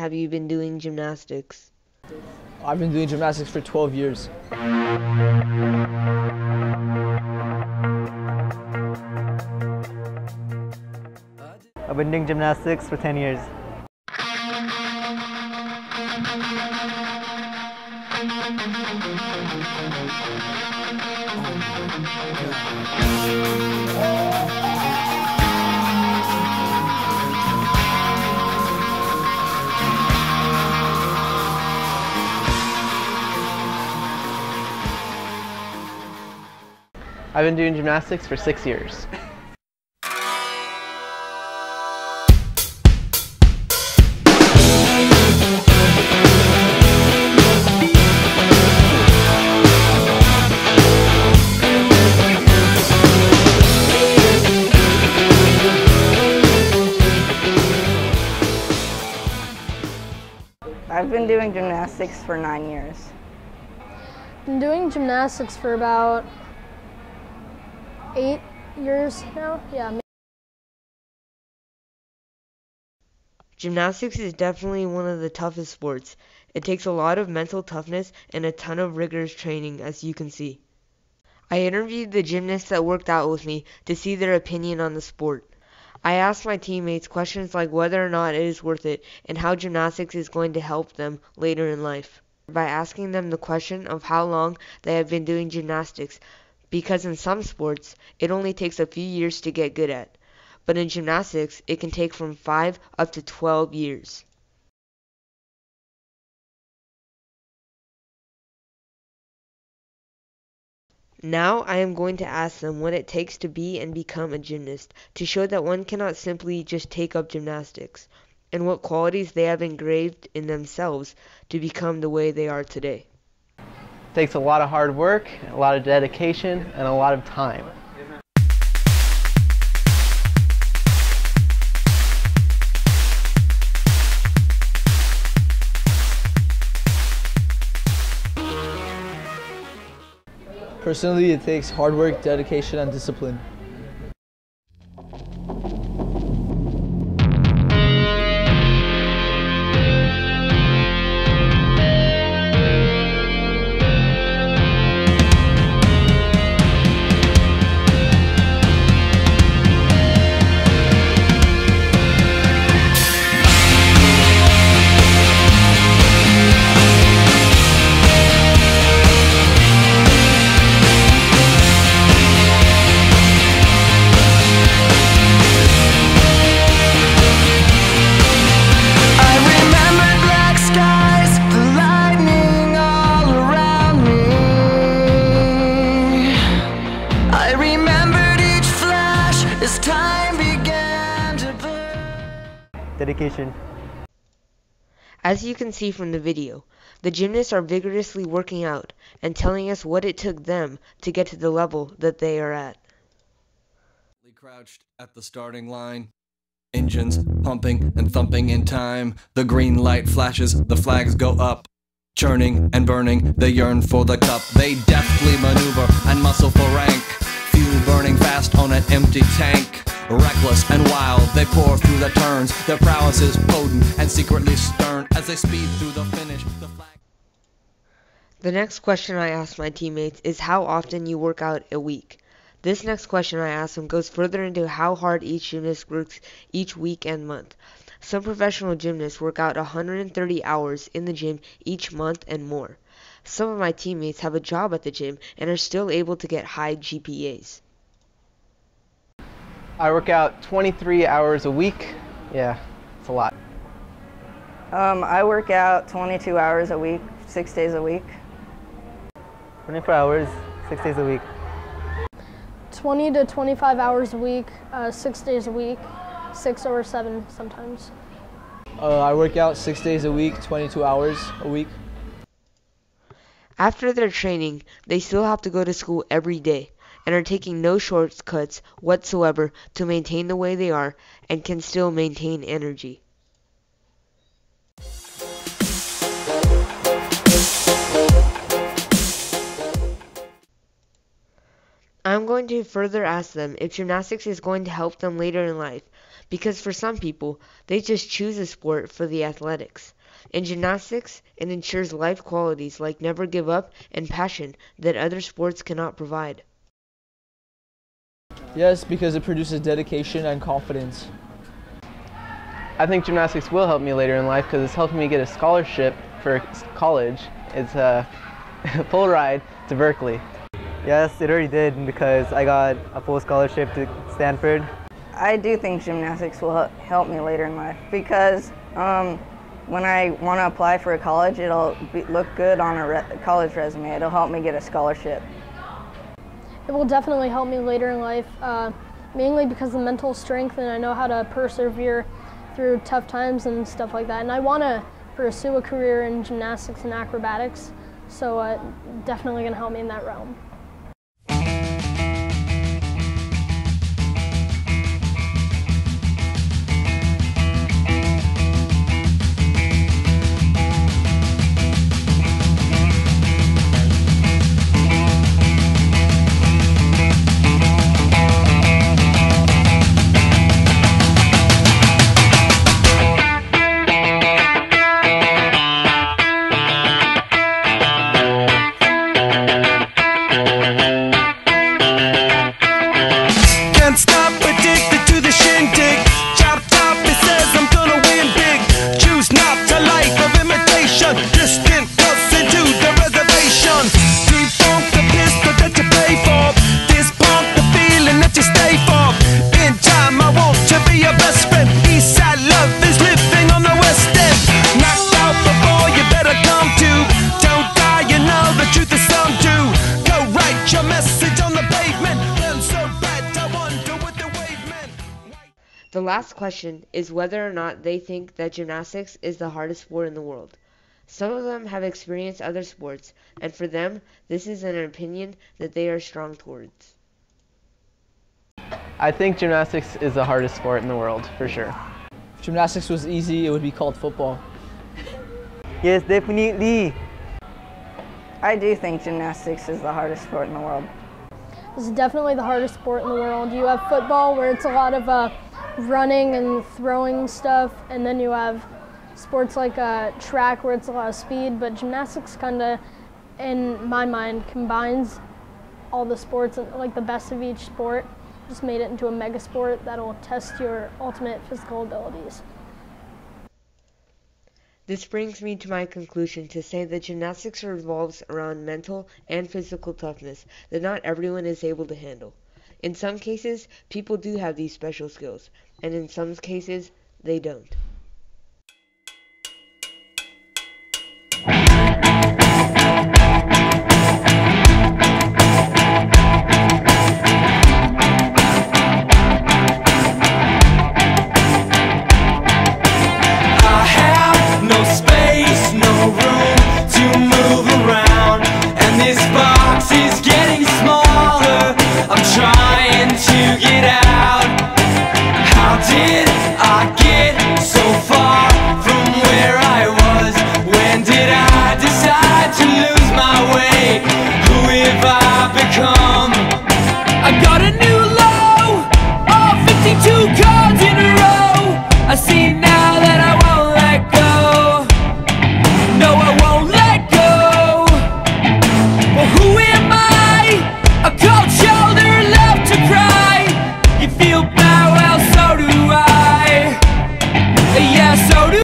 have you been doing gymnastics? I've been doing gymnastics for 12 years. I've been doing gymnastics for 10 years. I've been doing gymnastics for 6 years. I've been doing gymnastics for 9 years. Been doing gymnastics for about 8 years now. Yeah. Gymnastics is definitely one of the toughest sports. It takes a lot of mental toughness and a ton of rigorous training, as you can see. I interviewed the gymnasts that worked out with me to see their opinion on the sport. I asked my teammates questions like whether or not it is worth it and how gymnastics is going to help them later in life. By asking them the question of how long they have been doing gymnastics, because in some sports it only takes a few years to get good at, but in gymnastics it can take from 5 up to 12 years. Now I am going to ask them what it takes to be and become a gymnast, to show that one cannot simply just take up gymnastics, and what qualities they have engraved in themselves to become the way they are today. It takes a lot of hard work, a lot of dedication, and a lot of time. Personally, it takes hard work, dedication, and discipline. Dedication. As you can see from the video, the gymnasts are vigorously working out and telling us what it took them to get to the level that they are at. Crouched at the starting line, engines pumping and thumping in time. The green light flashes, the flags go up. Churning and burning, they yearn for the cup. They deftly maneuver and muscle for rank. Fuel burning fast on an empty tank. Reckless and wild, they pour through the turns. Their prowess is potent and secretly stern as they speed through the finish. The next question I asked my teammates is how often you work out a week. This next question I asked them goes further into how hard each gymnast works each week and month. Some professional gymnasts work out 130 hours in the gym each month and more. Some of my teammates have a job at the gym and are still able to get high GPAs. I work out 23 hours a week. Yeah, it's a lot. I work out 22 hours a week, 6 days a week. 24 hours, 6 days a week. 20 to 25 hours a week, 6 days a week, 6 or 7 sometimes. I work out 6 days a week, 22 hours a week. After their training, they still have to go to school every day and are taking no shortcuts whatsoever to maintain the way they are and can still maintain energy. I'm going to further ask them if gymnastics is going to help them later in life, because for some people, they just choose a sport for the athletics. In gymnastics, it ensures life qualities like never give up and passion that other sports cannot provide. Yes, because it produces dedication and confidence. I think gymnastics will help me later in life because it's helping me get a scholarship for college. It's a full ride to Berkeley. Yes, it already did because I got a full scholarship to Stanford. I do think gymnastics will help me later in life because when I want to apply for a college, it'll look good on a college resume. It'll help me get a scholarship. It will definitely help me later in life, mainly because of mental strength, and I know how to persevere through tough times and stuff like that. And I want to pursue a career in gymnastics and acrobatics, so definitely going to help me in that realm. The last question is whether or not they think that gymnastics is the hardest sport in the world. Some of them have experienced other sports, and for them, this is an opinion that they are strong towards. I think gymnastics is the hardest sport in the world, for sure. If gymnastics was easy, it would be called football. Yes, definitely. I do think gymnastics is the hardest sport in the world. This is definitely the hardest sport in the world. You have football, where it's a lot of running and throwing stuff, and then you have sports like track, where it's a lot of speed, but gymnastics kind of, in my mind, combines all the sports, like the best of each sport, just made it into a mega sport that'll test your ultimate physical abilities. This brings me to my conclusion to say that gymnastics revolves around mental and physical toughness that not everyone is able to handle. In some cases, people do have these special skills, and in some cases, they don't.